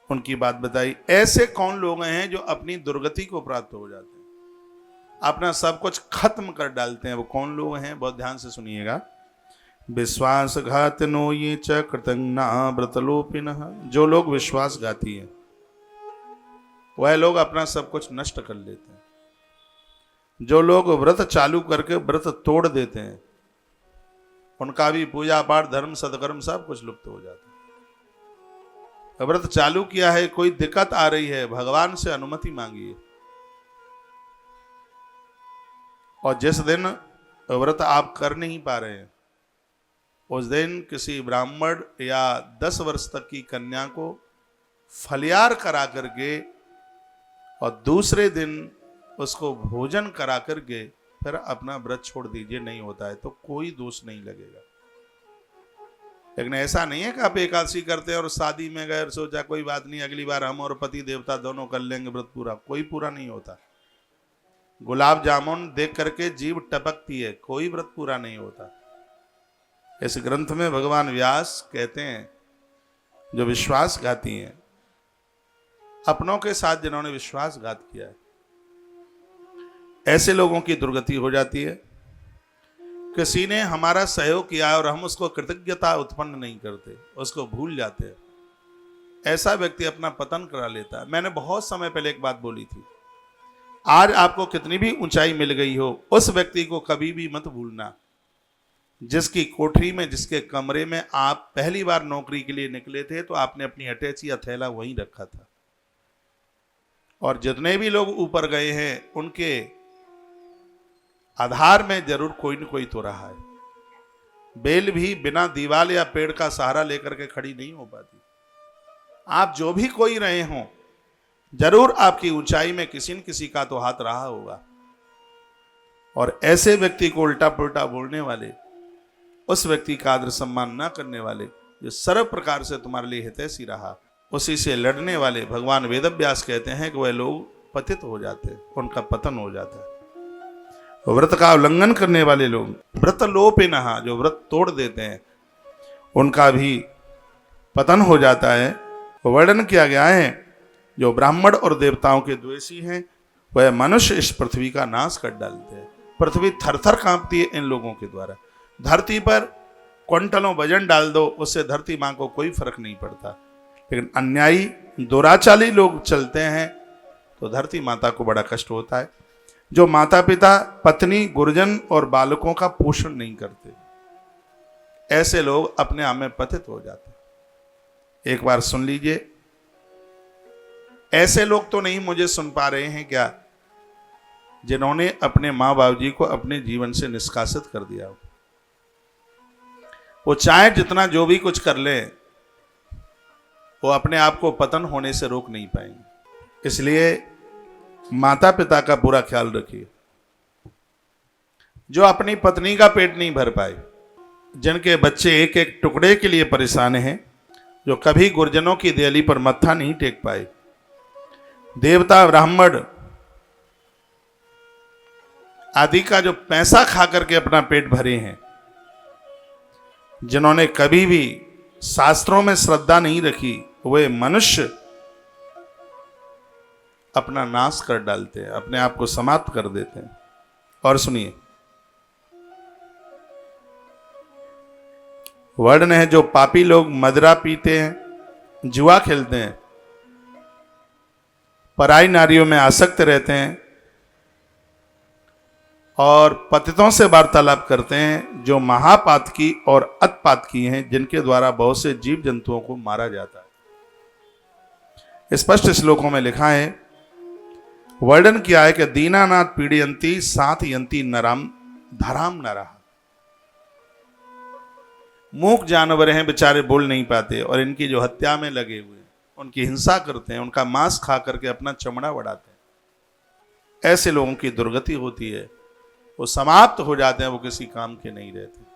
उनकी बात बताई। ऐसे कौन लोग हैं जो अपनी दुर्गति को प्राप्त हो जाते हैं, अपना सब कुछ खत्म कर डालते हैं? वो कौन लोग हैं? बहुत ध्यान से सुनिएगा। विश्वासघातिनो ये च कृतज्ञा व्रतलोपिनः। जो लोग विश्वासघाती हैं वह लोग अपना सब कुछ नष्ट कर लेते हैं। जो लोग व्रत चालू करके व्रत तोड़ देते हैं उनका भी पूजा पाठ धर्म सदकर्म सब कुछ लुप्त हो जाता है। व्रत चालू किया है, कोई दिक्कत आ रही है, भगवान से अनुमति मांगिए। और जिस दिन व्रत आप कर नहीं पा रहे हैं उस दिन किसी ब्राह्मण या 10 वर्ष तक की कन्या को फलियार करा करके और दूसरे दिन उसको भोजन करा करके फिर अपना व्रत छोड़ दीजिए। नहीं होता है तो कोई दोष नहीं लगेगा। लेकिन ऐसा नहीं है कि आप एकादशी करते हैं और शादी में गए और सोचा कोई बात नहीं, अगली बार हम और पति देवता दोनों कर लेंगे व्रत पूरा। कोई पूरा नहीं होता। गुलाब जामुन देख करके जीभ टपकती है, कोई व्रत पूरा नहीं होता। इस ग्रंथ में भगवान व्यास कहते हैं जो विश्वासघाती हैं, अपनों के साथ जिन्होंने विश्वासघात किया है, ऐसे लोगों की दुर्गति हो जाती है। किसी ने हमारा सहयोग किया और हम उसको कृतज्ञता उत्पन्न नहीं करते, उसको भूल जाते हैं, ऐसा व्यक्ति अपना पतन करा लेता है। मैंने बहुत समय पहले एक बात बोली थी, आज आपको कितनी भी ऊंचाई मिल गई हो, उस व्यक्ति को कभी भी मत भूलना जिसकी कोठरी में, जिसके कमरे में आप पहली बार नौकरी के लिए निकले थे तो आपने अपनी अटैची या थैला वहीं रखा था। और जितने भी लोग ऊपर गए हैं उनके आधार में जरूर कोई न कोई तो रहा है। बेल भी बिना दीवार या पेड़ का सहारा लेकर के खड़ी नहीं हो पाती। आप जो भी कोई रहे हों, जरूर आपकी ऊंचाई में किसी न किसी का तो हाथ रहा होगा। और ऐसे व्यक्ति को उल्टा पुल्टा बोलने वाले, उस व्यक्ति का आदर सम्मान न करने वाले, जो सर्व प्रकार से तुम्हारे लिए हितैषी रहा, उसी से लड़ने वाले, भगवान वेदव्यास कहते हैं कि वह लोग पतित हो जाते हैं, उनका पतन हो जाता है। व्रत का उल्लंघन करने वाले लोग, व्रत लोपिनः, जो व्रत तोड़ देते हैं, उनका भी पतन हो जाता है। वर्णन किया गया है जो ब्राह्मण और देवताओं के द्वेषी हैं वह मनुष्य इस पृथ्वी का नाश कर डालते हैं। पृथ्वी थरथर कांपती है इन लोगों के द्वारा। धरती पर क्विंटलों वजन डाल दो, उससे धरती मां को कोई फर्क नहीं पड़ता। लेकिन अन्यायी दुराचारी लोग चलते हैं तो धरती माता को बड़ा कष्ट होता है। जो माता पिता, पत्नी, गुरुजन और बालकों का पोषण नहीं करते, ऐसे लोग अपने आप में पतित हो जाते हैं। एक बार सुन लीजिए, ऐसे लोग तो नहीं मुझे सुन पा रहे हैं क्या जिन्होंने अपने माँ बाप जी को अपने जीवन से निष्कासित कर दिया हो? वो चाहे जितना जो भी कुछ कर ले, वो अपने आप को पतन होने से रोक नहीं पाएंगे। इसलिए माता पिता का पूरा ख्याल रखिए। जो अपनी पत्नी का पेट नहीं भर पाए, जिनके बच्चे एक एक टुकड़े के लिए परेशान हैं, जो कभी गुरुजनों की देहली पर मत्था नहीं टेक पाए, देवता ब्राह्मण आदि का जो पैसा खा करके अपना पेट भरे हैं, जिन्होंने कभी भी शास्त्रों में श्रद्धा नहीं रखी, वे मनुष्य अपना नाश कर डालते हैं, अपने आप को समाप्त कर देते हैं। और सुनिए, वर्णन है जो पापी लोग मदिरा पीते हैं, जुआ खेलते हैं, पराई नारियों में आसक्त रहते हैं और पतितों से वार्तालाप करते हैं, जो महापातकी और अतपातकी हैं, जिनके द्वारा बहुत से जीव जंतुओं को मारा जाता है। स्पष्ट श्लोकों में लिखा है, वर्णन किया है कि दीनानाथ पीड़यंती साथ यंती नराम धराम नरः। मूक जानवर हैं, बेचारे बोल नहीं पाते और इनकी जो हत्या में लगे हुए, उनकी हिंसा करते हैं, उनका मांस खा करके अपना चमड़ा बढ़ाते हैं। ऐसे लोगों की दुर्गति होती है, वो समाप्त हो जाते हैं, वो किसी काम के नहीं रहते।